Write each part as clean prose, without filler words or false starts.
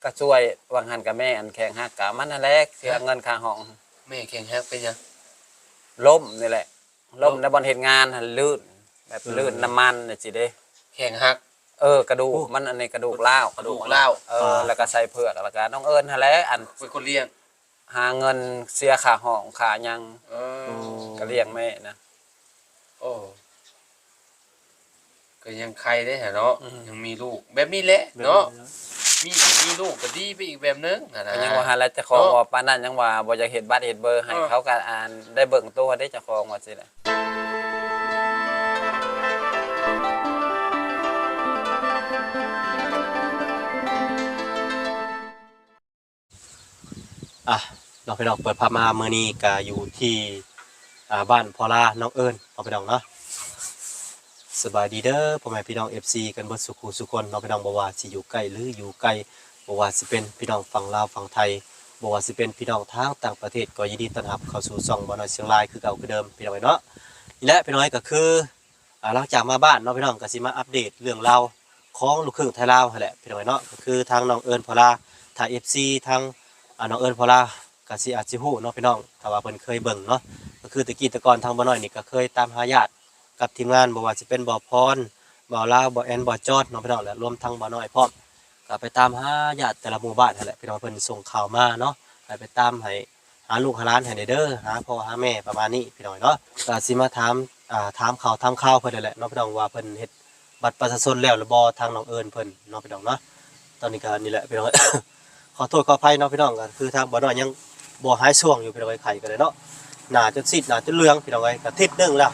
ก็ช่วยวางหันกับแม่อันแข่งฮักกะมันนั่นแหละเสียเงินค่าห้องแม่แข่งฮักเป็นยังล้มนี่แหละล้มในบ่อนเฮ็ดงานหั่นลื่นแบบลื่นน้ำมันน่ะสิเด้แข่งฮักกระดูกมันอันนี้กระดูกร้าวแล้วก็ใส่เผือกแล้วก็น้องเอิญหั่นแหละอันเป็นคนเลี้ยงหาเงินเสียค่าห้องค่าหยังก็เลี้ยงแม่นะโอ้ก็ยังใครได้เหรอเนาะยังมีลูกแบบนี้แหละเนาะมีลูกก็ดีไปอีกแบบนึงนะยังว่าหาแล้วเจ้าของว่าปานนั้นยังว่าบ่อยากเฮ็ดบัตรเฮ็ดเบอร์ให้เขาก็อ่านได้เบิ่งตัวได้เจ้าของว่าสิแหละน้องพี่น้องเปิดภาพมามื้อนี้ก็อยู่ที่บ้านพอลาน้องเอิญน้องพี่น้องเนาะสบายดีเด้อพ่อแม่พี่น้อง FC กันเบิดสุขุสุคนน้องพี่น้องบ่ว่าสิอยู่ใกล้หรืออยู่ไกลบ่ว่าสิเป็นพี่น้องฝั่งลาวฝั่งไทยบ่ว่าสิเป็นพี่น้องทางต่างประเทศก็ยินดีต้อนรับเข้าสู่ช่องบ่น้อยเสียงลายคือเก่าคือเดิมพี่น้องเนาะนี่แหละพี่น้อยก็คือหลังจากมาบ้านน้องพี่น้องก็สิมาอัปเดตเรื่องราวของลูกครึ่งไทยลาวนั่นแหละพี่น้องเนาะก็คือทางน้องเอิญพอลาถ้า FC ทางน้องเอิญพอลากสิอาจสิฮู้เนาะพี่น้องถ้าว่าเพิ่นเคยเบิ่งเนาะก็คือตะกี้ตะกอนทางบ่น้อยนี่ก็เคยตามหาญาติกับทีมงานบ่ว่าสิเป็นบ่พรบ่ลาวบ่แอนบ่จอดเนาะพี่น้องและรวมทั้งบ่น้อยพร้อมก็ไปตามหาญาติแต่ละหมู่บ้านนั่นแหละพี่น้องเพิ่นส่งข่าวมาเนาะไปตามให้หาลูกหาหลานให้ได้เด้อหาพ่อหาแม่ประมาณนี้พี่น้องเนาะก็สิมาถามถามข่าวเพิ่นนั่นแหละเนาะพี่น้องว่าเพิ่นเฮ็ดบัตรประชาชนแล้วหรือบ่ทางน้องเอิญเพิ่นเนาะพี่น้องเนาะตอนนี้ก็นี่แหละพี่น้อง ขอโทษขออภัยเนาะพี่น้องก็คือทางบ่น้อยยังบ่หายช่วงอยู่พี่น้องไข่กันเลยเนาะหน้าจนซีดหน้าจนเหลืองพี่น้องก็ทิศนึงแล้ว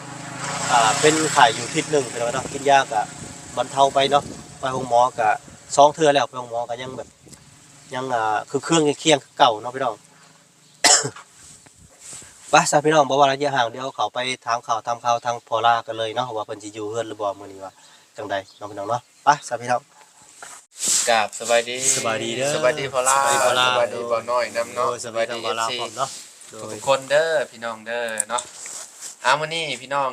เป็นไข่อยู่ทิศนึงพี่น้องเนาะกินยาก็บรรเทาไปเนาะไปโรงหมอก็2เทื่อแล้วไปโรงหมอก็ยังแบบยังคือเครื่องเคียงเก่าเนาะพี่น้อง ไปซะพี่น้องบ่ว่าระยะห่างเดี๋ยวเขาไปถามข่าวทำข่าวทางพอลากันเลยเนาะว่าเพิ่นสิอยู่เฮือนหรือบ่มื้อนี้ว่าจังใดเนาะพี่น้องเนาะไปซะพี่น้องกราบสบายดีเด้อสบายดีพอลาสบายดีบ่น้อยนำเนาะสบายดีพอลาพร้อมเนาะทุกคนเด้อพี่น้องเด้อเนาะมื้อนี้พี่น้อง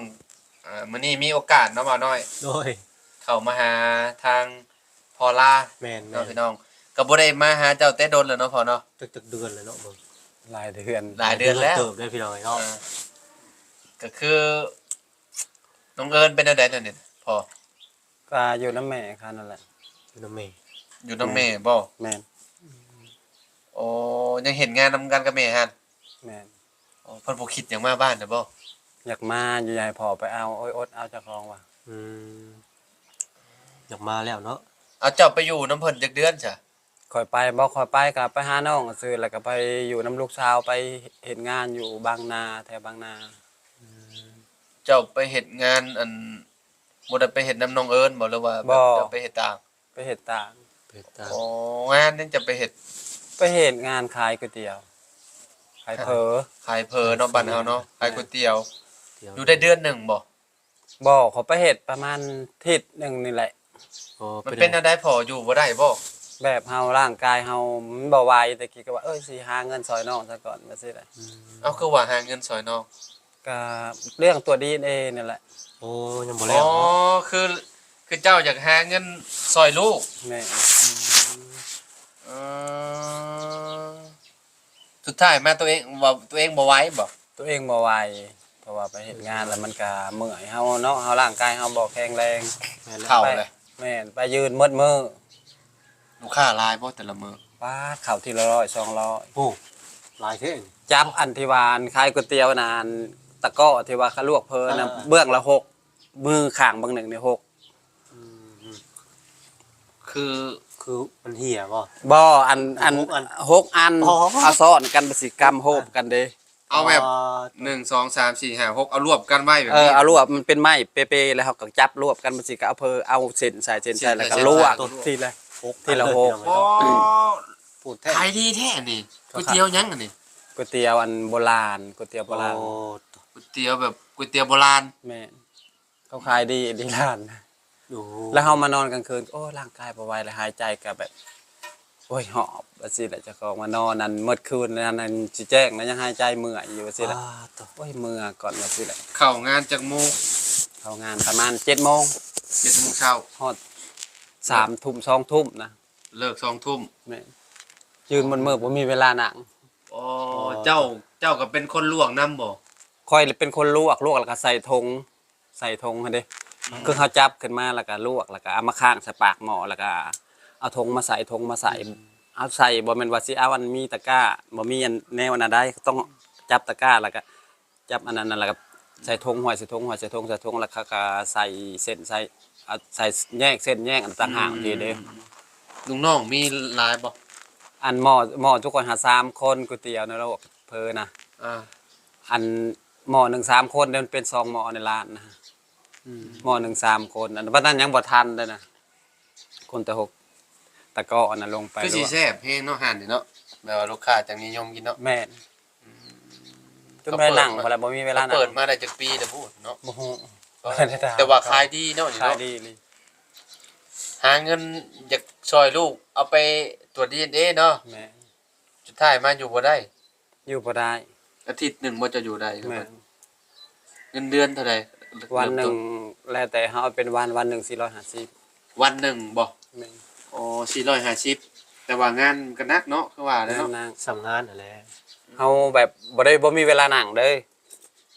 มื้อนี้มีโอกาสเนาะบ่น้อยโดยเข้ามาหาทางพอลาแม่นเนาะพี่น้องก็บ่ได้มาหาเจ้าแต่โดนแล้วเนาะพอเนาะตึกเดือนเลยเนาะบ่หลายเดือนแล้วเติบได้พี่น้องเนาะก็คือน้องเอิญเป็นจังได๋นั่นนี่พอก็อยู่น้ำแม่ค่ะนั่นแหละอยู่น้ำแม่บ่แม่นโอ้ยังเห็นงานนำกันกับแม่หั่นแม่นอ๋อเพิ่นบ่คิดหยังมาบ้านน่ะบ่อยากมาอยู่ให้พ่อไปเอาโอ้ยอดเอาเจ้าของว่ะอยากมาแล้วเนาะเอาเจ้าไปอยู่น้ำเพิ่นจักเดือนจ้ะค่อยไปบ่ค่อยไปก็ไปหาน้องซื่อแล้วก็ไปอยู่น้ำลูกสาวไปเฮ็ดงานอยู่บางนาแถวบางนาเจ้าไปเฮ็ดงานอันบ่ได้ไปเฮ็ดนำน้องเอิญบ่หรือว่าเจ้าไปเฮ็ดต่างไปเฮ็ดต่างอ๋องานนึงจะไปเฮ็ดงานขายก๋วยเตี๋ยวขายเผอเนาะบ้านเฮาเนาะขายก๋วยเตี๋ยวอยู่ได้เดือนนึงบ่เขาไปเฮ็ดประมาณอาทิตย์นึงนี่แหละมันเป็นจังได๋พออยู่บ่ได้บ่แบบเฮาร่างกายเฮามันบ่ไหวแต่กี้ก็ว่าสิหาเงินซอยน้องซะก่อนว่าซี่แหละเอาคือว่าหาเงินซอยน้องก็เรื่องตัว DNA นี่แหละโอ้ยังบ่แล้วคือเจ้าอยากหาเงินซอยลูกแม่สุดท้ายมาตัวเองว่าตัวเองบ่ไหวบ่ตัวเองบ่ไหวเพราะว่าไปเฮ็ดงานแล้วมันก็เมื่อยเฮาเนาะเฮาร่างกายเฮาบ่แข็งแรงเข้าเลยแม่นไปยืนหมดมื้อลูกค้าหลายบ่แต่ละมื้อป้าเข้าทีละ100 200โอ้หลายแท้จับอันที่ว่าขายก๋วยเตี๋ยวนานตะก้อที่ว่าเขาลวกเพิ่นน่ะเบื้องละ6มือข้างบางหนึ่งนี่6คือมันเหี้ยบ่อัน6อันเอาซ้อนกันบ่สิกรรมโฮบกันเด้เอาแบบ1 2 3 4 5 6เอารวบกันไว้แบบนี้เอารวบมันเป็นไม้เปๆแล้วเฮาก็จับรวบกันบ่สิก็เอาเส้นใส่แล้วก็ลวกทีละ6อ๋อพูดแท้ขายดีแท้นี่ก๋วยเตี๋ยวยังอันนี้ก๋วยเตี๋ยวอันโบราณก๋วยเตี๋ยวโบราณก๋วยเตี๋ยวแบบก๋วยเตี๋ยวโบราณแม่นเขาขายดีร้านแล้วเฮามานอนกลางคืนโอ้ร่างกายบ่ไหวแล้วหายใจก็แบบโอ้ยหอบว่าซี่แหละเจ้าของมานอนนั่นมื้อคืนนั่นสิแจ้งแล้วยังหายใจเมื่อยอยู่ว่าซี่แหละโอ้ยเมื่อก่อนว่าซี่แหละเข้างานจักโมงเข้างานประมาณ7:00 น 7:00 นเช้าฮอด3 ทุ่ม2 ทุ่มนะ เลิก2 ทุ่ม แม่นยืนมันมืดบ่มีเวลานั่ง อ๋อเจ้าก็เป็นคนลวกน้ำบ่ ค่อยเป็นคนลวกแล้วก็ใส่ธงหั่นเด้คือเขาจับขึ้นมาแล้วก็ลวกแล้วก็เอามาข้างใส่ปากหม้อแล้วก็เอาธงมาใส่เอาใส่บ่แม่นว่าสิเอาอันมีตะกร้าบ่มีอันแนวอันนั้นได้ต้องจับตะกร้าแล้วก็จับอันนั้นแล้วก็ใส่ธงใส่ธงแล้วก็ใส่เส้นใส่เอาใส่แยกเส้นแยกอันต่างหากทีเด้อ ลุงน้องมีหลายบ่ อันหม้อทุกคนหา3คนก๋วยเตี๋ยวในโลกเพอนะ อ่า อันหม้อหนึ่ง3คนเดี๋ยวมันเป็น2หม้อในร้านนะหม้อหนึ่ง3คนอันนั้นยังบ่ทันเลยนะคนแต่6ตะกร้ออันนั้นลงไป คือสิแซ่บแฮงเนาะหั่นนี่เนาะแบบว่าลูกค้าจังนิยมกินเนาะ แม่นจนไปนั่งบ่แล้วบ่มีเวลานั่ง เปิดมาได้จักปีแล้วพูดเนาะ บ่ฮู้ แต่ว่าขายดีเนาะนี่ ขาย เนาะ ดีเลย หาเงินอยากซอยลูกเอาไปตรวจ DNA เนาะ แม่น สุดท้ายมาอยู่บ่ได้ อยู่บ่ได้ อาทิตย์หนึงบ่จะอยู่ได้ครับ แม่น เงินเดือนเท่าใด วันหนึงแล้วแต่เฮาเอาเป็นวันหนึง450วันหนึ่งบ่ แม่น อ๋อ450แต่ว่างานก็หนักเนาะคือว่าแล้วเนาะ นั่ง สำงานนั่นแหละ เฮาแบบบ่มีเวลานั่งเด้อ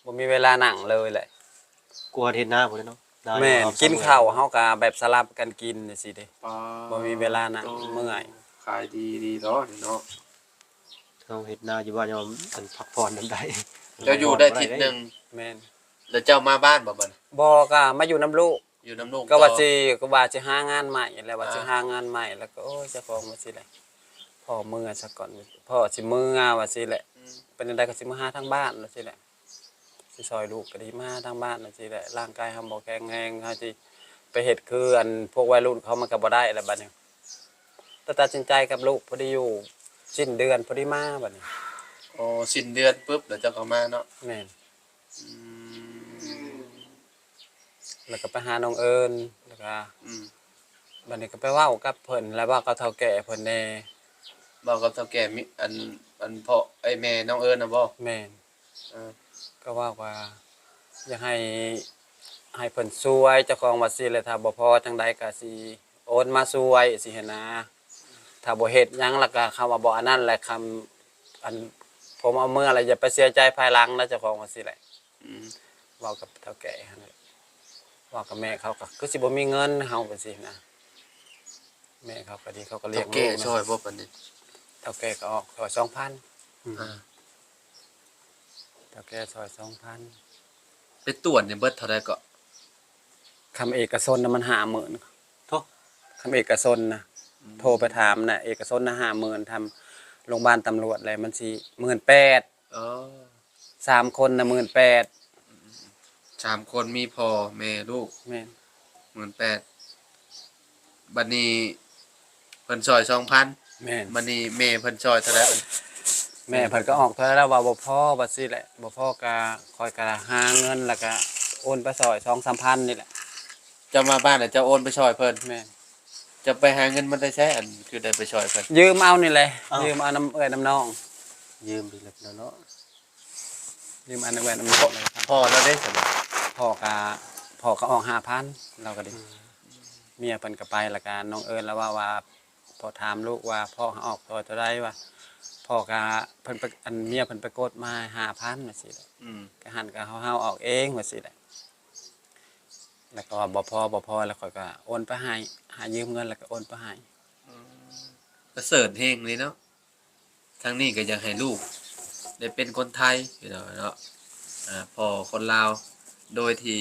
บ่มีเวลานั่งเลยแหละ กลัวเฮ็ดหน้าบ่ได้เนาะได้ แม่น เอ กินข้าวเฮาก็แบบสลับกันกินจังซี่เด้ อ๋อ บ่มีเวลานั่งเมื่อย ขายดีเนาะนี่เนาะ เฮาเฮ็ดหน้าอยู่บ้านยอมมันพักผ่อนนำได้ เจ้าอยู่ได้อาทิตย์หนึง แม่น แล้วเจ้ามาบ้านบ่บัด บ่ก็มาอยู่น้ำลูก อยู่น้ำลูก ก็ว่า ต่อ สิหางานใหม่แล้วว่า อ่า สิหางานใหม่แล้วก็โอ้ยเจ้าของว่าสิแหละพ่อมือซะก่อนพ่อสิมือว่าสิแหละเป็นจังไดก็สิมาหาทางบ้านว่าสิแหละสิซอยลูกก็ดีมาทางบ้านว่าสิแหละร่างกายเฮาบ่แข็งแรงเฮาสิไปเฮ็ดคืออันพวกวัยรุ่นเขามันก็บ่ได้แล้วบัดนี้แต่ตัดสินใจกับลูกพอดีอยู่สิ้นเดือนพอดีมาบัดนี้ อ๋อสิ้นเดือนปุ๊บแล้วเจ้าก็มาเนาะ แม่น อืม แล้วก็ไปหาน้องเอิญแล้วก็ อืม บัดนี้ก็ไปเว้ากับเพิ่นแล้วเว้ากับเฒ่าแก่เพิ่นแน่ บอกกับเฒ่าแก่มิอันพ่อไอ้แม่น้องเอิญน่ะบ่ แม่น เออ ก็ว่าอยากให้เพิ่นช่วยเจ้าของว่าสิเลยถ้าบ่พอจังใดก็สิโอนมาช่วยสิเห็นนะถ้าบ่เฮ็ดหยังแล้วก็คำว่าบ่อันนั้นแหละคำอันผมเอาเมื่ออะไรอย่าไปเสียใจภายหลังนะเจ้าของว่าสิแหละ อืม เว้ากับเฒ่าแก่หั่นแหละเว้ากับแม่เขาก็คือสิบ่มีเงินเฮาไปสินะแม่เขาก็ดีเขาก็เลี้ เฒ่าย ง แก่ ลูก ช่วยบ่ปานนี้ เฒ่าแก่ก็ออกซอย อ่า 2,000เฒ่าแก่ซอย 2,000 ไปตรวจเนี่ยเบิดเท่าใดก็ คำเอกชนน่ะมัน50,000 โท คำเอกชนนะโทรไปถามนะเอกชนนะ50,000ทำโรงพยาบาลตำรวจอะไรมันสิ18,000 อ๋อ 3คนนะ18,000 3คนมีพ่อแม่ลูก แม่น 18,000บัดนี้เพิ่นซอย 2,000 แม่น บัดนี้แม่เพิ่นซอยเท่าใด แม่เพิ่นก็ออกเท่าแล้วว่าบ่พอว่าสิแหละบ่พอก็คอยก็หาเงินแล้วก็โอนไปซอย 2-3,000นี่แหละ จะมาบ้านแล้วจะโอนไปช่วยเพิ่น แม่น จะไปหาเงินมันได้ใช้อันคือได้ไปช่วยเพิ่น ยืมเอานี่แหละยืมเอาน้ำเอ้ยน้ำน้อง ยืมไปแล้วเนาะ ยืมเอาน้ำเอ้ยน้ำน้องเลยครับ พอแล้วได้สำหรับ พ่อก็ออก5,000เราก็ดิเมียเพิ่นก็ไปแล้วก็น้องเอิ้นแล้วว่าพอถามลูกว่าพ่อออกตัวเท่าใดว่าพ่อก็เพิ่นไปอันเมียเพิ่นไปกดมา5,000ว่าสิแหละ ก็หันก็เฮาออกเองว่าสิแหละแล้วก็บ่พอแล้วข่อยก็โอนไปให้หายืมเงินแล้วก็โอนไปให้ ประเสริฐเฮงเลยเนาะทั้งนี้ก็อยากให้ลูกได้เป็นคนไทยพี่น้องเนาะพ่อคนลาวโดยที่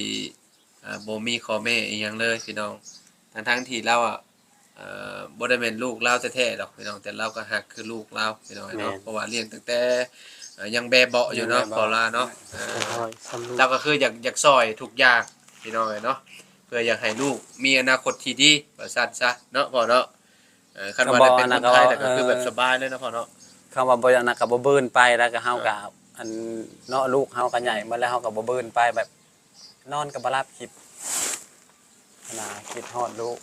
บ่มีขอแม่อีหยังเลยพี่น้องทั้งที่เราบ่ได้เป็นลูกลาวแท้ๆดอกพี่น้องแต่เราก็ฮักคือลูกลาวพี่น้องเนาะเพราะว่าเลี้ยงตั้งแต่ยังแบเบาะอยู่เนาะพอลาเนาะ น้อยซ้ำลูก เราก็คืออยากซอยทุกอย่างพี่น้องเนาะเพื่ออยากให้ลูกมีอนาคตที่ดีว่าซั่นซะเนาะพ่อเนาะคันว่าได้เป็นคนไทยแต่ก็คือแบบสบายเลยเนาะพ่อเนาะ คำว่าบ่อย่างนั้นก็บ่บื้นไปแล้วก็เฮาก็อันเนาะลูกเฮาก็ใหญ่มาแล้วเฮาก็บ่บื้นไปแบบนอนก็บ่หลับคิดคิดฮอดลูก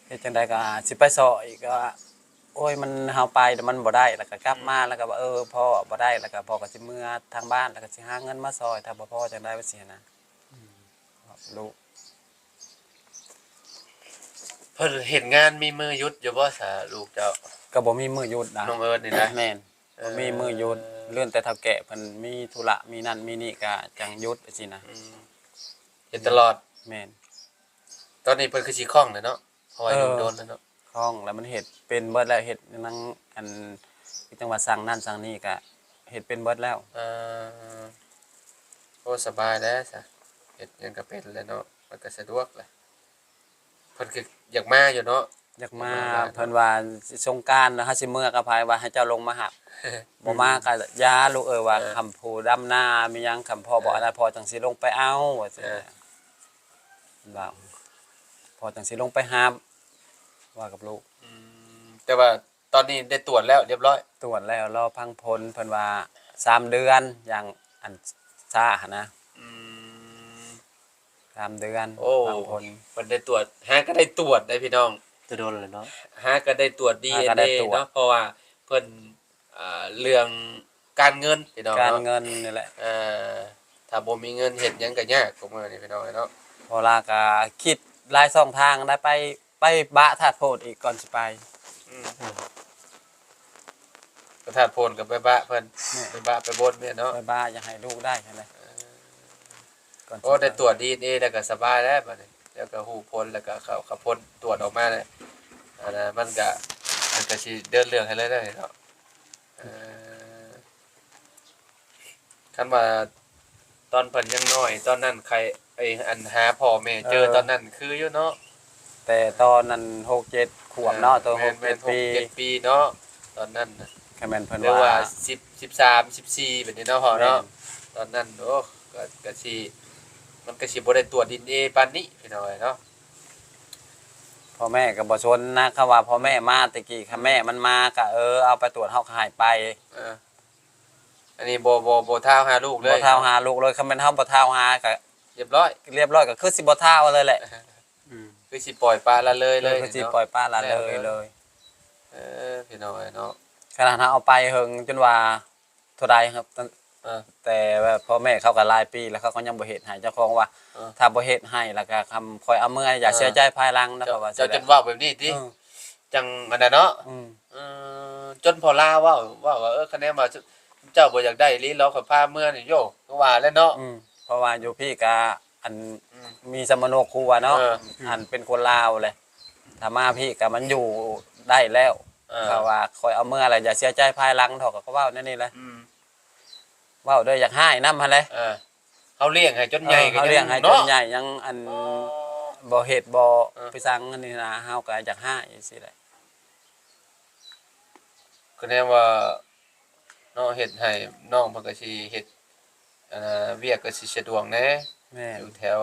เฮ็ดจังไดก็สิไปซอยก็โอ้ยมันเฮาไปแต่มันบ่ได้แล้วก็กลับมาแล้วก็ว่าพ่อบ่ได้แล้วก็พ่อก็สิเมื่อทางบ้านแล้วก็สิหาเงินมาซอยถ้าบ่พอจังได๋ว่าสินะลูก พ เพิ่นเฮ็ดงานมีมือหยุดอยู่บ่ซะลูกเจ้าก็บ่มีมื้อหยุดนะ น้องเอิร์ธนี่นะ แม่นบ่มีมื้อหยุดเลื่อนแต่เฒ่าแก่เพิ่นมีธุระมีนั่นมีนี่ก็จังหยุดจังซี่นะ เฮ็ดตลอด แม่น ตอนนี้เพิ่นคือสิคล่องแล้วเนาะเพราะว่าอยู่โดนแล้วเนาะ คล่องแล้วมันเฮ็ดเป็นเบิดแล้วเฮ็ดนังอันที่จังหวัดสั่งนั่นสั่งนี่ก็เฮ็ดเป็นเบิดแล้ว โอ้สบายแล้วซะเฮ็ดหยังก็เป็นแล้วเนาะมันก็สะดวกแหละเพิ่นคืออยากมาอยู่เนาะ อยากมาเพิ่นว่าสิสงกรานต์นะฮะสิเมื่อกับภายว่าให้เจ้าลงมาหับ บ่มาก็ยาลูกว่าคำผู้ดำนามีหยังคำพ่อบอกนะพ่อจังสิลงไปเอาว่าซี่บ่าวพ่อจังสิลงไปหามว่ากับลูก แต่ว่าตอนนี้ได้ตรวจแล้วเรียบร้อย ตรวจแล้วรอพังผลเพิ่นว่า3 เดือนอย่างอันซ่าหั่นนะ3 เดือน โอ้ พังผล เพิ่นได้ตรวจหาก็ได้ตรวจได้พี่น้อง จะโดนเลยเนาะ หาก็ได้ตรวจ DNA เนาะเพราะว่าเพิ่นเรื่องการเงินพี่น้อง การ เนาะ เงินนี่แหละ ถ้าบ่มีเงินเฮ็ดหยังก็ยากกว่ามื้อนี้พี่น้องเนาะ พอลาก็คิดหลายช่องทางได้ไปบะธาตุโพดอีกก่อนสิไป ประธานโพนกับไปบะเพิ่นไปบะไปบนเนี่ยเนาะ ไปบ้าอยากให้ลูกได้ใช่ไหมก่อนสิ โอ้ได้ตรวจ DNA แล้วก็สบายแล้วบัดนี้แล้วก็ฮู้ผลแล้วก็เขาผลตรวจออกมาเลยอันนั้นมันก็สิเดินเรื่องให้เลยได้เนาะคันว่าตอนเพิ่นยังน้อยตอนนั้นใครไอ้อันหาพ่อแม่เจอตอนนั้นคืออยู่เนาะ แต่ตอนนั้น6-7 ขวบเนาะตัว แม่น 6-7 ปี 6-7 ปีเนาะตอนนั้นน่ะ แค่แม่นเพิ่น หรือ ว่า ว่า13 14แบบนี้เนาะพ่อเนาะตอนนั้นโอ้ก็สิมันก็สิบ่ได้ตรวจ DNA ปานนี้พี่น้อยเนาะ พ่อแม่ก็บ่ชนนะคำว่าพ่อแม่มาตะกี้ค่ะแม่มันมาก็เอาไปตรวจเฮาก็หายไป อันนี้บ่ท้าวหาลูกเลย บ่เท่าหาลูกเลยคันแม่นเฮาบ่เท่าหาก็ เรียบร้อย เรียบร้อยก็คือสิบ่เท่าเลยแหละ คือสิปล่อยปลาละเลยเลย คือสิปล่อยป้าละเลย พี่น้อยเนาะ ขนาดเฮาเอาไปเฮิงจนว่าเท่าใดครับ แต่ว่าพ่อแม่เขาก็หลายปีแล้วเขาก็ยังบ่เฮ็ดให้เจ้าของว่า ถ้าบ่เฮ็ดให้แล้วก็คำคอยเอาเมื่ออย่าเสียใจภายหลังนะเพราะว่า เจ้าจนเว้าแบบนี้ติจังอันนั้นเนาะจนพอลาเว้าว่าคะแนนว่าเจ้าบ่อยากได้ลีเราก็พาเมื่อนี่โยก็ว่าแล้วเนาะ เพราะว่าอยู่พี่ก็อันมีสมโนครัวเนาะอันเป็นคนลาวเลยถ้ามาพี่ก็มันอยู่ได้แล้วเพราะว่าคอยเอาเมื่ออะไรอย่าเสียใจภายหลังเถาะก็เว้านั่นนี่แหละเว้าด้วยอยากให้นำหั่นแหละ เฮาเลี้ยงให้จนใหญ่ก็ เขาเลี้ยงให้จนใหญ่ยังอันบ่เฮ็ดบ่ไปสั่งอันนี้นะเฮาก็อยากให้จังซี่แหละ คะแนนว่าน้องเฮ็ดให้น้องเพิ่นก็สิเฮ็ดเวียกก็สิสะดวกแหน่ แม่ อยู่แถว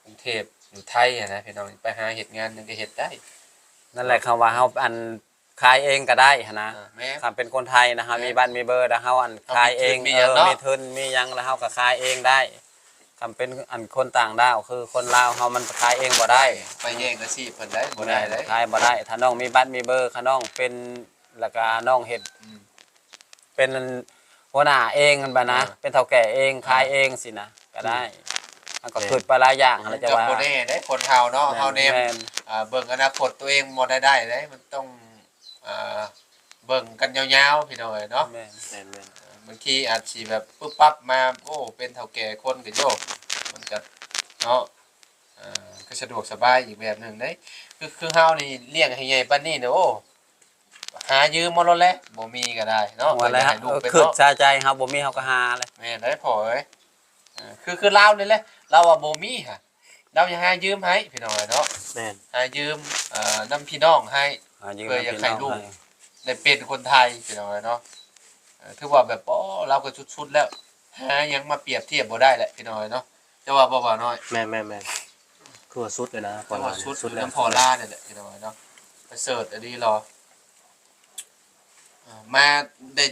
กรุงเทพอยู่ไทยอะนะพี่น้องไปหาเฮ็ดงานหยังก็เฮ็ดได้ นั่นแหละคำว่าเฮาอันขายเองก็ได้หั่นนะ แม่ ถ้าเป็นคนไทยนะฮะมีบ้านมีเบอร์แล้วเฮาอันขายเอง มีหยังเนาะ มีทุนมีหยังแล้วเฮาก็ขายเองได้คำเป็นอันคนต่างดาวคือคนลาวเฮามันขายเองบ่ได้ ไปแย่งอาชีพเพิ่นได้บ่ได้เลย ขายบ่ได้ถ้าน้องมีบ้านมีเบอร์ถ้าน้องเป็นแล้วก็น้องเฮ็ดเป็นหัวหน้าเองนั่นบ่นะเป็นเฒ่าแก่เองขายเองสินะก็ได้มันก็คิดไปหลายอย่างแล้วจะ จะ ว่า บ่แน่ได้คนเฮาเนาะเฮาแนม แม่น เบิ่งอนาคตตัวเองบ่ได้เด้มันต้องเบิ่งกันยาวๆพี่น้องเนาะ แม่น แม่น บางทีอาจสิแบบปึ๊บปั๊บมาโอ้เป็นเฒ่าแก่คนก็โยกมันก็เนาะก็สะดวกสบายอีกแบบหนึงเด้คือเฮานี่เลี้ยงให้ใหญ่ปานนี้เด้อโอ้หายืมมาแล้วแหละบ่มีก็ได้เนาะ ว่าแล้ว ให้ลูกเป็น คือ เนาะ ชาใจเฮาบ่มีเฮาก็หาเลย แม่นได้พอเอ้ยคือลาวนี่แหละเราว่าบ่มีฮะเราอยากหายืมให้พี่น้องเนาะ แม่น หายืมนำพี่น้องให้ หายืม เพื่ออยากให้ลูก ให้ ได้เป็นคนไทยพี่น้องเนาะถือว่าแบบเราก็ชุดๆแล้วหายังมาเปรียบเทียบบ่ได้แหละพี่น้องเนาะจะว่าบ่น้อย แม่นคือว่าสุดเลยนะ แต่ว่าชุด สุดแล้ว น้ำพอล่าเนี่ยแหละพี่น้องเนาะไปเสิร์ชอันนี้รอมาได้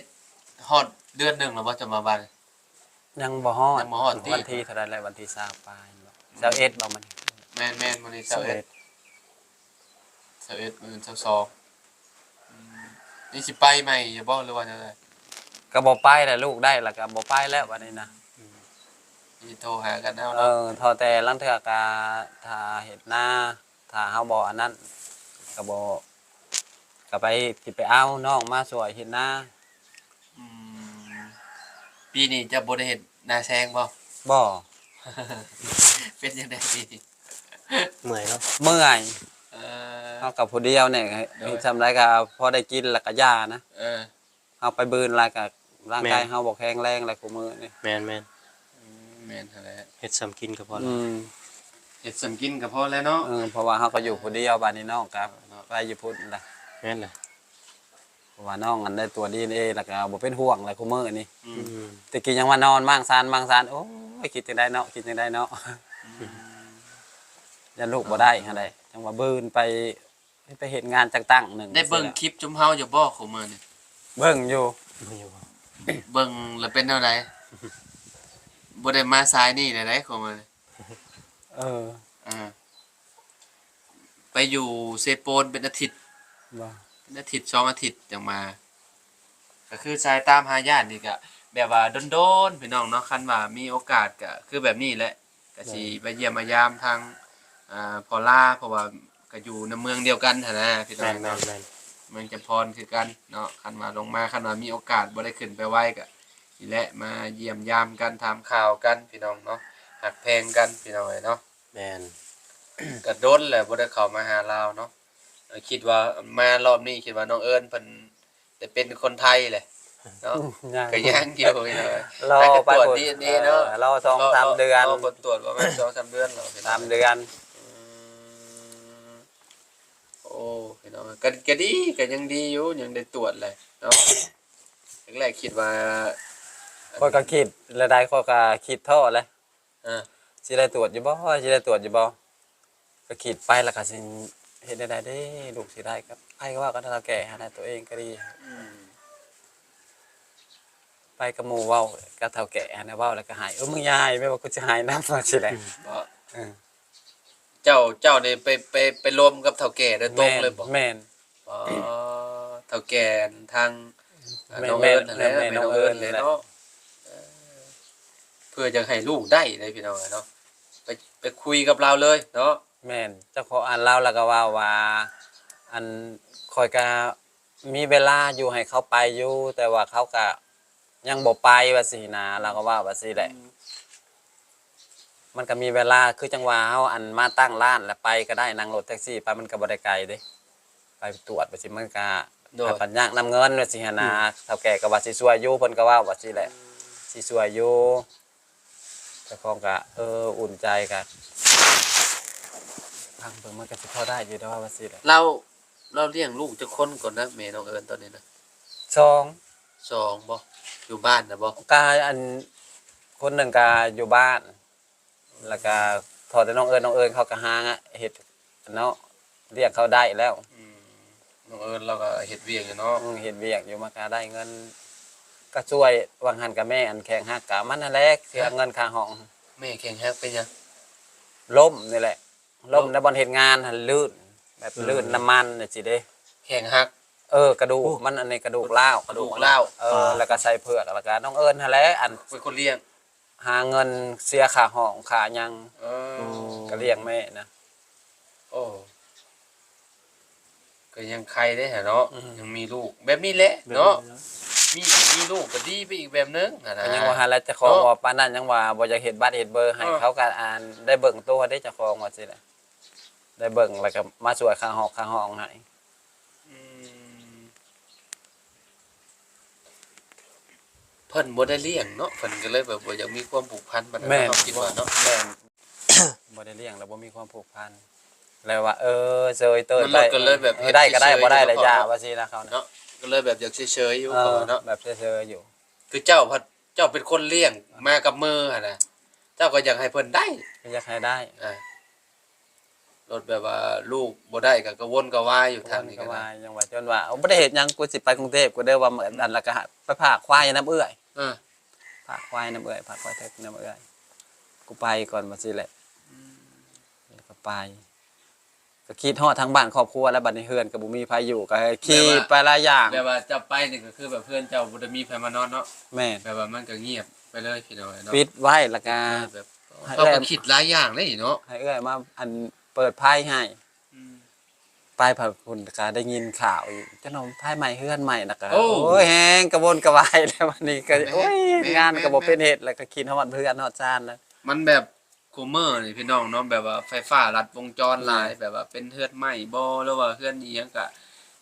ฮอดเดือนหนึงแล้วบ่จะมาบ้าน ยังบ่ฮอด ยังบ่ฮอดติ วันที่เท่าใดแล้ววันที่20ปลายบ่21บ่มัน แม่นมื้อนี้21มื้อ22นี่สิไปใหม่อย่าบ่หรือว่าจังได๋ ก็บ่ไปแล้วลูกได้แล้วก็บ่ไปแล้วบัดนี้นะ สิโทรหากันเอา เอ เนาะ อทอแต่ลังเทื่อก็ถ้าเฮ็ดนาถ้าเฮาบ่อันนั้น ก็บ่ก็ไปสิไปเอาน้องมาช่วยเฮ็ดนา อืมปีนี้จะบ่ได้เฮ็ดนาแซงบ่ บ่ เป็นจังได๋ปีนี้ เมื่อยเนาะ เมื่อย เอ เฮากับผู้เดียวเนี่ยเฮ็ดทำไรก็พอได้กินแล้วก็ยานะ เออ เฮาไปบืนแล้วก็ร่างกายเฮาบ่แข็งแรงแล้วคุมื้อนี่ แม่น แม่นหั่นแหละ ๆเฮ็ดซ้ำกินก็พอแล้ว อืม เฮ็ดสำกินก็พอแล้วเนาะ เพราะว่าเฮาก็อยู่ผู้เดียวบ้านนี้น้องครับไปอยู่พุ่นล่ะ แม่นล่ะ เพราะว่าน้องอันได้ตัว DNA แล้วก็บ่เป็นห่วงแล้วคุมื้อนี่ อื อื ม ม ตะกี้ยังว่านอนมั่งซานโอ้ยคิดจังได๋เนาะคิดจังได๋เนาะยันลูกบ่ได้หั่นแหละจังว่าบืนไปเฮ็ดงานจังๆหนึง ได้เบิ่งคลิปจุมเฮาอยู่บ่ของมื้อนี่ เบิ่งอยู่ ไม่อยู่บ่ เบิ่งแล้วเป็นแนวใดบ่ได้มาสายนี่ได้ของมื้อนี่ เออ อ่าไปอยู่เซโปนเป็นอาทิตย์ บ่ เป็นอาทิตย์2อาทิตย์จังมา ก็คือสายตามหาญาตินี่ก็แบบว่าโดนๆพี่น้องเนาะคันว่ามีโอกาสก็คือแบบนี้แหละก็สิไปเยี่ยมมายามทางพอล่าเพราะว่าก็อยู่ในเมืองเดียวกันหั่นนะพี่น้อ แม่ ง น เนาะ ๆ เมืองจำพรคือกันเนาะคันว่าลงมาคันว่ามีโอกาสบ่ได้ขึ้นไปไหว้ก็นี่แหละมาเยี่ยมยามกันถามข่าวกันพี่น้องเนาะหักแพงกันพี่น้องเนาะ ๆแม่น ก็โดนแหละบ่ได้เข้ามาหาเราเนาะคิดว่ามารอบนี้คิดว่าน้องเอิญเพิ่นจะเป็นคนไทยแหละเนาะก็ยังอยู่พี่น้อง รอ แล้วก็ ไป ตรวจ พุ่น DNA เนาะ รอ2-3เดือน รอผลตรวจประมาณ 2-3 เดือนเหรอพี่น้อง 3เดือน โอ้พี่น้องก็ดีก็ยังดีอยู่ยังได้ตรวจเลยเนาะแรกๆคิดว่า ข้อยก็คิดแล้วได้ข้อยก็คิดท้อแหล้ว อ่า สิได้ตรวจอยู่บ่สิได้ตรวจอยู่บ่ก็คิดไปแล้วก็สิเฮ็ดได้เด้ลูกสิได้ครับไผก็ว่าก็ถ้าแก่หาได้ตัวเองก็ดี อืม ไปกับหมู่เว้ากับเฒ่าแก่นะเว้าแล้วก็หายมึงยายแม่ว่ากูจะหายนำว่าสิแหละ บ่ เออ เจ้านี่ไปรวมกับเฒ่าแก่โดยตรงเลยบ่ แม่น อ๋อเฒ่าแก่ทาง แม่ น้องเอิญนั่นแหละ แม่ แม่ น้ น้ อ อง ง เอิ เอิ ญ ญเลยเนาะเพื่อจะให้ลูกได้เลยพี่น้องเนาะไปคุยกับเราเลยเนาะ แม่นเจ้าของอันเล่าแล้วก็ว่าอันคอยก็มีเวลาอยู่ให้เขาไปอยู่แต่ว่าเขาก็ยังบ่ไปว่าสินะเราก็ว่าสิแหละ มันก็มีเวลาคือจังหวะเฮาอันมาตั้งร้านแล้วไปก็ได้นั่งรถแท็กซี่ไปมันก็บ่ได้ไกลเด้ไปตรวจว่าสิมันก็ โดย ถ้าปัญญานำเงินว่าสิหนนะเฒ่าแก่ก็ว่าสิช่วยอยู่เพิ่นก็ว่าสิแหละสิช่วยอยู่เจ้าของก็อุ่นใจก็พังเบิ่งมันก็สิพอได้อยู่แต่ว่าสิแหละ เราเลี้ยงลูกจักคนก่อนนะแม่น้องเอิญตอนนี้นะ สอง 2บ่อยู่บ้านนะบ่ กาอันคนหนึ่งก็อยู่บ้าน แล้วก็พอแต่น้องเอิญเขาก็หาเฮ็ดเนาะเรียกเขาได้แล้ว น้องเอิญเราก็เฮ็ดเวียกอยู่เนาะ เฮ็ดเวียกอยู่มาก็ได้เงิน ก็ช่วยวังหันกับแม่อันแข่งฮักกะมันนั่นแหละเสียเงินค่าห้อง แม่แข็งฮักเป็นหยัง ล้มนี่แหละล้มในบ่อนเฮ็ดงานหั่นลื่นแบบลื่นน้ำมันน่ะสิเด้ แข็งฮัก กระดูกมันอันนี้กระดูกร้าว กระดูกร้าว แล้วก็ใส่เผือกแล้วก็น้องเอิญหั่นแหละอัน เป็นคนเลี้ยง หาเงินเสียค่าห้องค่าหยัง เออ ก็เลี้ยงแม่นะ โอ้ก็ยังใครได้เหรอเนาะ อืม ยังมีลูกแบบนี้แหละเนาะมีลูกก็ดีไปอีกแบบนึงนะ ก็ยังว่าหาแล้วเจ้าของว่าปานนั้นยังว่าบ่อยากเฮ็ดบัตรเฮ็ดเบอร์ให้เขาก็อ่านได้เบิ่งตัวได้เจ้าของว่าสิแหละได้เบิ่งแล้วก็มาช่วยค่าห้องให้ อืมเพิ่นบ่ได้เลี้ยงเนาะเพิ่นก็เลยแบบบ่อยากมีความผูกพันปานนั้น แม่น เนาะคิดว่าเนาะ แม่น บ่ได้เลี้ยงแล้วบ่มีความผูกพันแล้วว่าเซยเตย มันก็เลยแบบ ได้ก็ได้ เฉยๆ บ่ได้เลย อยู่ จ้า ก่อน ว่าสินะเขานะ เนาะก็เลยแบบอยากเฉยๆอยู่เขาเนาะ แบบเซยๆอยู่ คือเจ้าเป็นคนเลี้ยงมากับมือหั่นน่ะเจ้าก็อยากให้เพิ่นได้ อยากให้ได้ รถแบบว่าลูกบ่ได้ก็กระวนกระวายอยู่ทางนี้ ก็ ก็ ว่า ได้ ยังว่าจนว่าบ่ได้เฮ็ดหยังกูสิไปกรุงเทพกูเด้อว่าเหมือนอันแล้วก็ไปพากควายน้ำเอื้อย เออ พากควายน้ำเอื้อยพากควายเทกน้ำเอื้อยกูไปก่อนว่าสิแหละแล้วก็ไปก็คิดฮอดทางบ้านครอบครัวแล้วบัดนี้เฮือนก็บ่มีไผอยู่ก็ขี่ไปหลายอย่าง แบบว่าจะไปนี่ก็คือแบบเพื่อนเจ้าบ่ได้มีไผมานอนเนาะ แม่น แบบว่ามันก็เงียบไปเลยพี่น้องเนาะ ปิดไว้แล้วก็ แบบ ให้ เขาก็คิดหลายอย่างเลยเนาะ ให้เอื้อยมาอันเปิดไพ่ให้ไป ไปผ่าพุ่นก็ได้ยินข่าวอยู่เจ้าน้องไผใหม่เฮือนใหม่น่ะก็ โอ้ โอ้ยแฮงกระวนกระวายแล้ววันนี้ก็โอ้ยงานก็บ่เป็นเฮ็ดแล้วก็คิดฮอดเพื่อนฮอดชานแล้ว มันแบบคูเมอร์นี่พี่น้องเนาะแบบว่าไฟฟ้าลัดวงจรหลายแบบว่าเป็นเฮือนใหม่บ่หรือว่าเฮือนอีหยังก็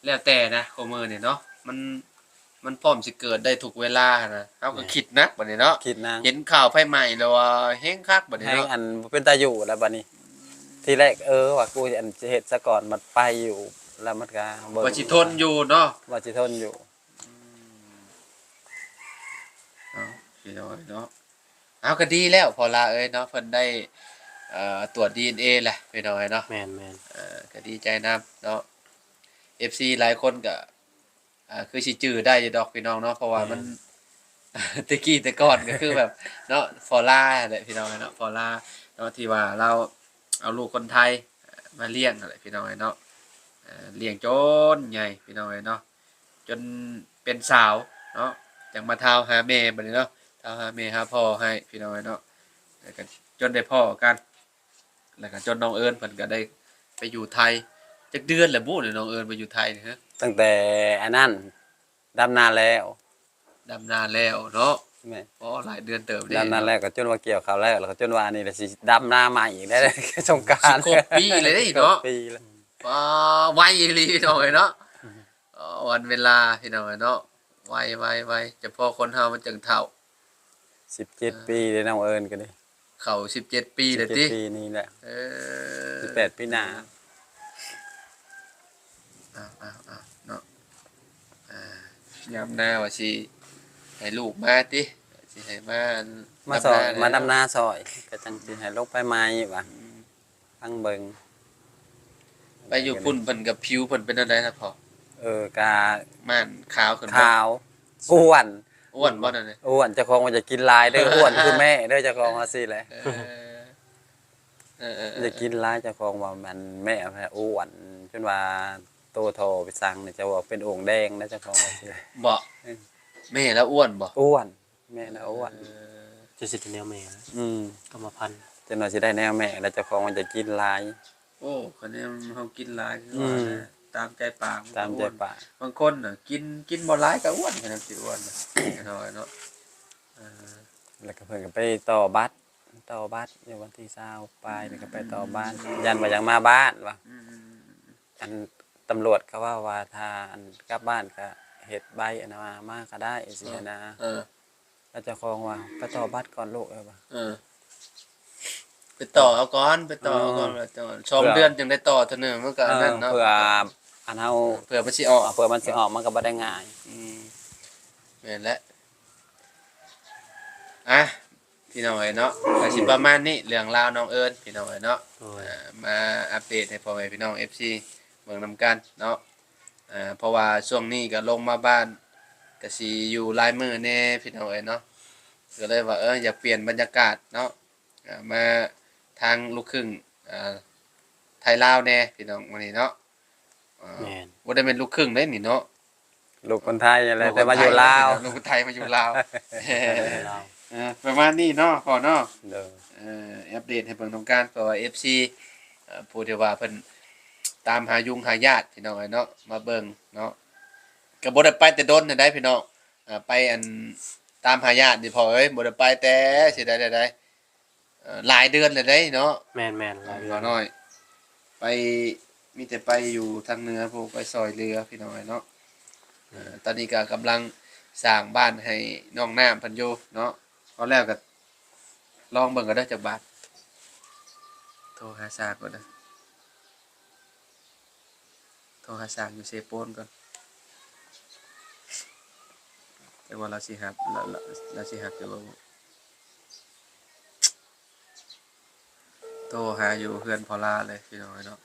แล้วแต่นะคูเมอร์นี่เนาะมันพร้อมสิเกิดได้ทุกเวลานะเฮาก็คิดนักบัดนี้เนาะ คิดนาง เห็นข่าวไฟไหม้แล้วว่าเฮงคักบัดนี้ แฮง เนาะ อันบ่เป็นตาอยู่แล้วบัดนี้ ทีแรกว่ากูอันจะเฮ็ดซะก่อนมันไปอยู่แล้วมันก็เบิ่ง ว่าสิทนอยู่เนาะ ว่าสิทนอยู่ เอาพี่น้อยเนาะเอาก็ดีแล้วพอลาเอ้ยเนาะเพิ่นได้ตรวจ DNA แหละพี่น้อยเนาะ แม่น ก็ดีใจนํเนาะ FC หลายคนก็คือสิจื้อได้อยู่ดอกพี่น้องเนาะเพราะว่ามัน ตะกี้แต่ก่อนก็คือแบบเนาะฟอล่าแหละพี่น้องเนาะฟอล่าเนาะที่ว่าเราเอาลูกคนไทยมาเลี้ยงอะไรพี่น้องเนาะเลี้ยงจนใหญ่พี่น้องเนาะจนเป็นสาวเนาะจังมาเท้าหาแม่บัดนี้เนาะเท้าหาแม่หาพ่อให้พี่น้องเนาะแล้วก็จนได้พ่อกันแล้วก็จนน้องเอิญเพิ่นก็ได้ไปอยู่ไทยจักเดือนแหละบุน้องเอิญไปอยู่ไทยนี่ฮะ ตั้งแต่อันนั้นดำนาแล้ว ดำนาแล้วเนาะ แม่ เพราะหลายเดือนเติบ ดำนาแล้วก็จนว่าเกี่ยวข้าวแล้วแล้วก็จนว่านี่แหละสิดำนาใหม่อีกได้วสงกรานต์ ครบปีเลยได้เนาะ ปีแล้ว ว้าไวอีหลีพี่น้องเอ้ยเนาะวันเวลาพี่น้องเอ้ยเนาะไวจะพอคนเฮามันจังเฒ่า 17 ปีเลยน้องเอิญก็ดิ เข้า17 ปีแล้วติ 17ปีนี่แหละ เออ 18ปีหน้า อ้าวเนาะยามหน้าว่าสิให้ลูกมาติสิให้มา มาซอย ดำน มาดำนาซอยก็จังสิให้ลงไปไม้ว่าฟังเบิ่ง ไปอยู่พุ่นเพิ่นกับผิวเพิ่นเป็นจังไดนะพ่อก า ม่านขาวขึ้นบ่ ขาวอ้วน อ้วนบ่นั่นนี่ อ้วนเจ้าของว่าจะกินหลายเด้ออ้วนคือแม่เด้อเจ้าของว่าซี่แหละ จะกินหลายเจ้าของว่ามันแม่แพ้อ้วนจนว่าโตโทไปสั่งนี่จะว่าเป็นโอ่งแดงนะเจ้าของว่าซี่ บ่แม่แล้วอ้วนบ่ อ้วนแม่น่ะอ้วน จะสิเป็นแนวแม่นะ กรรมพันธุ์ จนว่าสิได้แนวแม่แล้วเจ้าของว่าจะกินหลาย โอ้คนนี้เฮากินหลายคือ อื ว่าม นะตามใจปาก ตามใจปาก บางคนน่ะกินบ่หลายก็อ้วนแค่นั้นสิอ้วนน่ะน้อยเนาะ แล้วก็เพิ่นก็ไปต่อบัตรอยู่วันที่20ปลายแล้วก็ไปต่อบ้านยันว่าอยากมาบ้านว่า อืม อันตำรวจก็ว่าถ้าอันกลับบ้านก็เฮ็ดใบอันนั้นมาก็ได้สินะ เออ แล้วเจ้าของว่าไปต่อบัตรก่อนลูกว่า เออไปต่อเอาก่อนไปต่อเอาก่อนแล้วต่อสองเดือนจึงได้ต่อเท่านึงมันก็อันนั้นเนาะ เพื่ออันเฮา เพื่อมันสิออก เพื่อมันสิออกมันก็บ่ได้ง่าย แม่นแหละอ่ะพี่น้องเอ้ยเนาะก็สิประมาณนี้เรื่องราวน้องเอิญพี่น้องเอ้ยเนาะ โอ้ย มาอัปเดตให้พ่อแม่พี่น้อง FC เบิ่งนำกันเนาะเพราะว่าช่วงนี้ก็ลงมาบ้านก็สิอยู่หลายมื้อแน่พี่น้องเอ้ยเนาะก็เลยว่าอยากเปลี่ยนบรรยากาศเนาะมาทางลูกครึ่งไทยลาวแน่พี่น้องมื้อนี้เนาะ แม่น บ่ได้เป็นลูกครึ่งเด้นี่เนาะ ลูกคนไทยอะไรแต่มาอยู่ลาว ลูกคนไทยมาอยู่ลาว ลาว ประมาณนี้เนาะพอเนาะ เด้อ อัปเดตให้เบิ่งต้องการเพราะว่า FC ผู้ที่ว่าเพิ่นตามหายุงหาญาติพี่น้องเนาะมาเบิ่งเนาะก็บ่ได้ไปแต่ดนได้พี่น้องไปอันตามหาญาตินี่พอเอ้ยบ่ได้ไปแต่สิได้หลายเดือนเลยได้เนาะ แม่นหลายเดือน น้อยไปมีแต่ไปอยู่ทางเหนือพวกไปซอยเรือพี่น้องเนาะตอนนี้ก็กำลังสร้างบ้านให้น้องน้ำเพิ่นอยู่เนาะตอนแรกก็ลองเบิ่งก็ได้จากบาทโทรหาสร้างก่อนนะโทรหาสร้างอยู่เซโปนก่อนแต่ว่าเราสิหับเราสิหับอยู่บ่โทรหาอยู่เพื่อนพอลาเลยพี่น้องเนาะ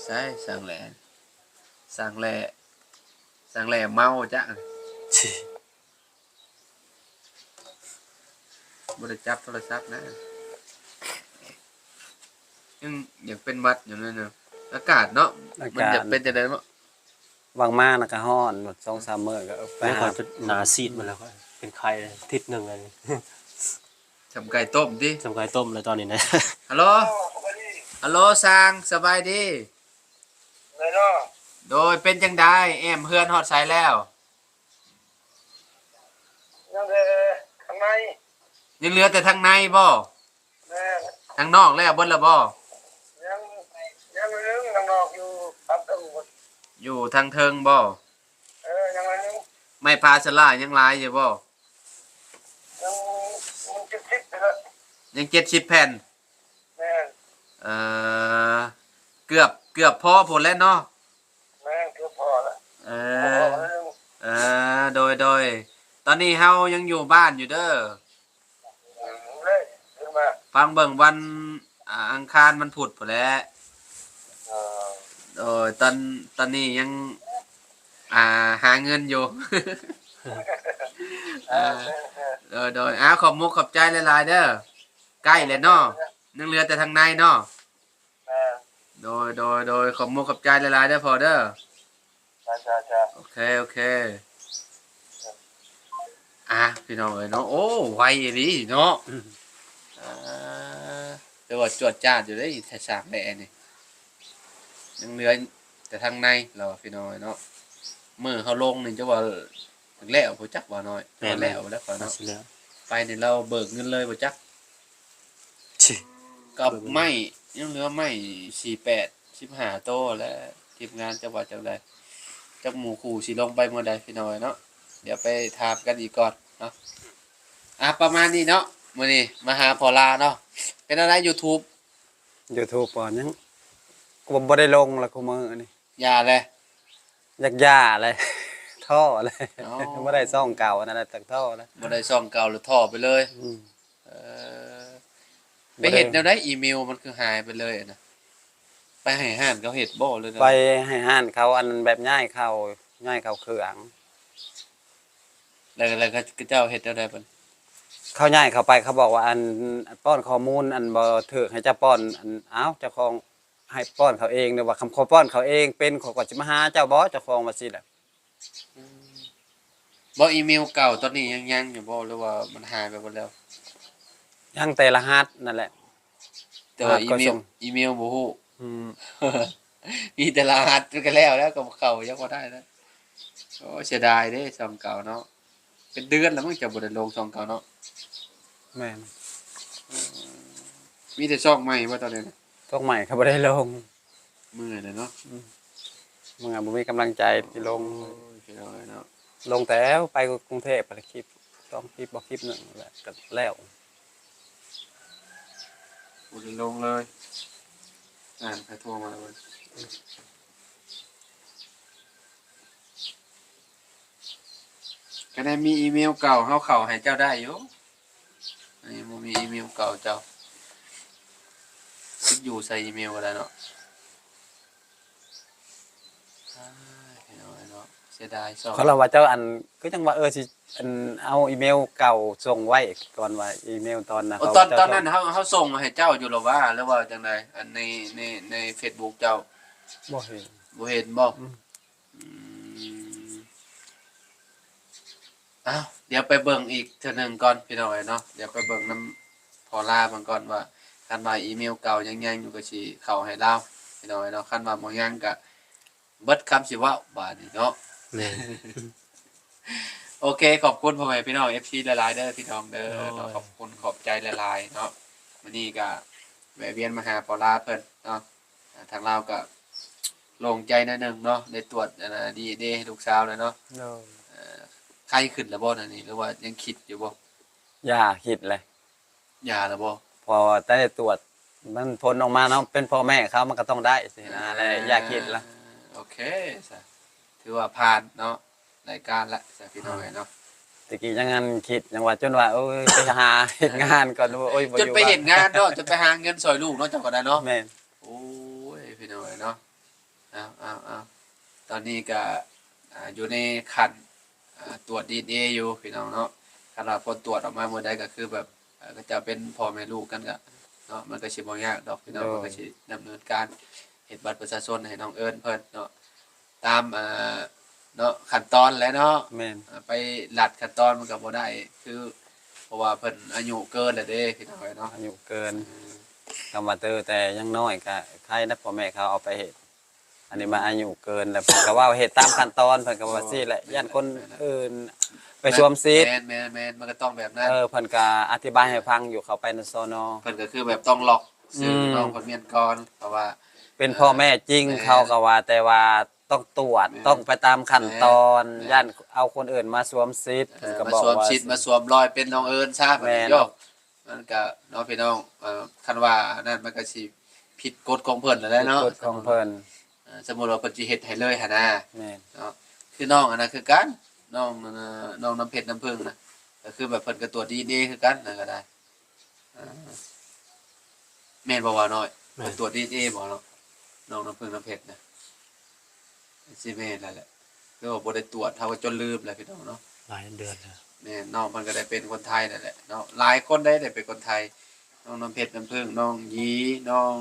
ใช่สั่งแหล่เมาจ้ะ ชิ บ่ได้จับโทรศัพท์นะยังอยากเป็นหวัดอยู่นั่นน่ะอากาศเนาะมันจะเป็นจังได๋บ่ วางมานะก็ฮ้อนหมด2-3มื้อก็ไป ไม่ หา ค่อยจะหนาซีดมาแล้วก็เป็นไข้เลยอาทิศหนึงเลย ทำไก่ต้มดิ สำไก่ต้มเลยตอนนี้นะ ฮัลโหล ฮัลโหลสร้างสบายดี เลยเนาะ โดยเป็นจังไดแอมเฮือนฮอดไสแล้ว ยังเลยข้างใน ยังเหลือแต่ทางในบ่ แม่ ทางนอกแล้วเบิดแล้วบ่ ยังยังลึงยังนอกอยู่ครับตำรวจ อยู่ทางเทิงบ่ ยังลึง ไม่พาสลายังหลายอยู่บ่ ยังมันจิบไปแล้ว ยัง70แผ่น แม่ เอ่อเกือบพอพุ่นแล้วเนาะ แม่เกือบพอแล้ว เอ พอ อ แล้ว โดยตอนนี้เฮายังอยู่บ้านอยู่เด้อ เลยขึ้นมา ฟังเบิ่งวันอังคารมันพุธพุ่นแหล้ว เออ โดยตอนนี้ยังหาเงินอยู่ โดยขอบมุกขอบใจหลายๆเด้อใกล้แล้วเนาะยังเหลือแต่ทางในเนาะ แม่ โดยขอบมุกขอบใจหลายๆเด้อพอเด้อ จ้า โอเคพี่น้องเอ้ยเนาะโอ้ไวอีหลีเนาะแต่ว่าจวดจ้าดอยู่ได้แท้ฉากแหล่นี่ยังเหลือแต่ทางในเราพี่น้องเอ้ยเนาะมือเขาลงนี่จะว่าแล้วบ่จักว่าน้อยแล้วพอ มา เนาะ สิแล้ว ไปนี่เราเบิกเงินเลยบ่จัก ชิ กับไม้ยังเหลือไม้48 15โตและทีมงานจะว่าจังไดจักหมู่คู่สิลงไปเมื่อใดพี่น้อยเนาะเดี๋ยวไปถามกันอีกก่อนเนาะประมาณนี้เนาะมื้อนี้มาหาพอลาเนาะเป็นอะไร YouTube YouTube ก่อนยังกูบ่ได้ลงละกูมื้อนี่ อย่าเลย ยากๆเลย ท่อเลย อ๋อ บ่ได้ซ่องเก่านั่นแหละตักท่อแล้ว บ่ได้ซ่องเก่าหรือท่อไปเลย อืม เออไปเฮ็ดแนวใดอีเมลมันคือหายไปเลยอะนะไปให้ห้านเขาเฮ็ดบ่เลยนะ ไปให้ห้านเขาอันแบบย้ายเข้าเครื่อง แล้วก็เจ้าเฮ็ดแนวใดเพิ่น เขาย้ายเข้าไปเขาบอกว่าอันป้อนข้อมูลอันบ่ถูกให้เจ้าป้อนอันอ้าวเจ้าของให้ป้อนเขาเองหรือว่าคำขอป้อนเขาเองเป็นเขาก็สิมาหาเจ้าบ่เจ้าของว่าสิแหละ บ่อีเมลเก่าตอนนี้ยังอยู่บ่หรือว่ามันหายไปหมดแล้ว ยังแต่รหัสนั่นแหละ แต่ว่า ก็ส่ง อีเมลบ่ฮู้ อืม มีแต่รหัสก็แล้วก็เข้ายังบ่ได้นะโอ้เสียดายเด้ช่องเก่าเนาะเป็นเดือนแล้วมึงจะบ่ได้ลงช่องเก่าเนาะ แม่น มีแต่ช่องใหม่ว่าตอนนี้นะ พวกใหม่เขาบ่ได้ลง มื้อนี้เนาะ มึงบ่มีกำลังใจที่ลง โอ้ยเสียดายเนาะ ลงแต่ไปกรุงเทพไปละคลิป2คลิปบ่คลิปหนึงแหละก็แล้ว บ่ได้ลงเลยใครโทรมาแล้วเว้ยก็ได้มีอีเมลเก่าเฮาเข้าให้เจ้าได้อยู่อันนี้บ่มีอีเมลเก่าเจ้าสิอยู่ใส่อีเมลก็ได้เนาะเห็นเอาไว้เนาะเสียดายซอ เขาเราว่าเจ้าอันก็จังว่าสิอันเอาอีเมลเก่าส่งไว้ก่อนว่าอีเมลตอนนะ โอ้ตอนนั้นเฮาส่งมาให้เจ้าอยู่หรอว่าหรือว่าจังไดอันใน Facebook เจ้า บ่เห็น บ่เห็นบ่ อืม มอ้าวเดี๋ยวไปเบิ่งอีกเทื่อหนึงก่อนพี่น้อยเนาะเดี๋ยวไปเบิ่งนํพอลามันก่อนว่าคันว่าอีเมลเก่ายังอยู่ก็สิเข้าให้เราพี่น้อยเนาะคันว่าบ่ยังก็เบิดคำสิเว้าบาดนี้เนาะ แม่น โอเคขอบคุณพ่อแม่พี่น้อง FC หลายๆเด้อพี่น้องเด้อเนาะขอบคุณขอบใจหลายๆเนาะวันนี้ก็แวะเวียนมาหาปอลาเพิ่นเนาะทางเราก็โล่งใจหนิดนึงเนาะได้ตรวจดีให้ลูกสาวแล้วเนาะไข้ขึ้นแล้วบ่นั่นนี่หรือว่ายังคิดอยู่บ่ อย่าคิดเลย ยาแล้วบ่ พอได้ตรวจมันผลออกมาเนาะเป็นพ่อแม่เขามันก็ต้องได้สินะแล้วอย่าคิดละ โอเคซะถือว่าผ่านเนาะรายการละซะพี่น้องเนาะ ตะกี้ยังงั้นคิดยังว่าจนว่าโอ้ยไปหาเฮ็ดงานก่อนว่าโอ้ยบ่ จ อน ยู่ ไปเห็นงานเนาะจนไปหาเงินซอยลูกเนาะเจ้าก็ได้เนาะ แม่น โอ้ยพี่น้อยเนาะเอาตอนนี้ก็อยู่ในขั้นตรวจ DNA อยู่พี่น้องเนาะคันว่าผลตรวจออกมาเมื่อใดก็คือแบบก็จะเป็นพ่อแม่ลูกกันก็เนาะมันก็สิบ่ยากดอกพี่น้องมันก็สิดำเนินการเฮ็ดบัตรประชาชนให้น้องเอิ้นเพิ่นเนาะตามเนาะขั้นตอนแล้วเนาะ แม่น ไปลัดขั้นตอนมันก็บ่ได้คือเพราะว่าเพิ่นอายุเกินแล้วเด้พี่น้องเนาะ อายุเกิน กำมาเตอแต่ยังน้อยก็ใครนะพ่อแม่เขาเอาไปเฮ็ดอันนี้มาอายุเกินแล้วเพิ่นก็ว่าเฮ็ดตามขั้นตอนเพิ่นก็ว่าซี่แหละย่านคนอื่นไปสวมซีท แม่นมันก็ต้องแบบนั้น เพิ่นก็อธิบายให้ฟังอยู่เขาไปในสน เพิ่นก็คือแบบต้องล็อกซื้อ ม น้องคนเมียนก่อนเพราะว่า เป็นพ่อแม่จริงเขาก็ว่าแต่ว่าต้องตรวจต้องไปตามขั้นตอนย่านเอาคนอื่นมาสวมซีทเพิ่นก็ มา บอก สวม ว่า ชิดมาสวมรอยเป็นน้องเอิญซะ แม่น โยกมันก็เนาะพี่น้องคันว่านั่นมันก็สิผิดกฎของเพิ่นนั่นแหละเนาะ กฎของเพิ่น สมมุติว่าเพิ่นสิเฮ็ดให้เลยหั่นน่ะ แม่น เนาะคือน้องอันนั้นคือกันน้องน้องน้ำเพชรน้ำผึ้งน่ะก็คือแบบเพิ่นก็ตรวจ DNA คือกันนั่นก็ได้อ่าแม่นบ่ว่าน้อยเพิ่นตรวจ DNA บ่เนาะน้องน้ำผึ้งน้ำเพชรน่ะสิแม่นนั่นแหละคือว่าบ่ได้ตรวจเฮาก็จนลืมแหละพี่น้องเนาะ หลายเดือนแล้ว แม่น้องมันก็ได้เป็นคนไทยนั่นแหละเนาะหลายคนได้เป็นคนไทยน้องน้ำเพชรน้ำผึ้งน้องยีน้อง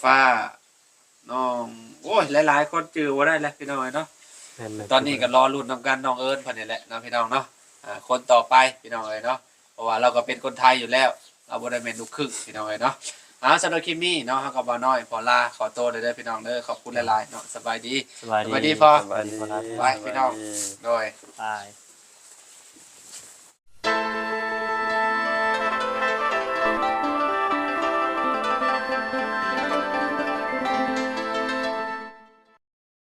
ฟ้าน้องโอ้ยหลายๆคนจือว่าได้แล้วพี่น้องเนาะ แม่นๆ ตอนนี้ก็รอรุ่นนำกันน้องเอิญพันนี่แหละเนาะพี่น้องเนาะคนต่อไปพี่น้องเนาะเพราะว่าเราก็เป็นคนไทยอยู่แล้วเราบ่ได้เป็นลูกครึ่งพี่น้องเนาะสำหรับคลิปนี้เนาะเฮาก็บ่น้อยพอลาขอโตวเลยเด้อพี่น้องเด้อขอบคุณหลายๆเนาะสบายดี สบายดี สบายดีพอ สบายดี ไปพี่น้องโดย บาย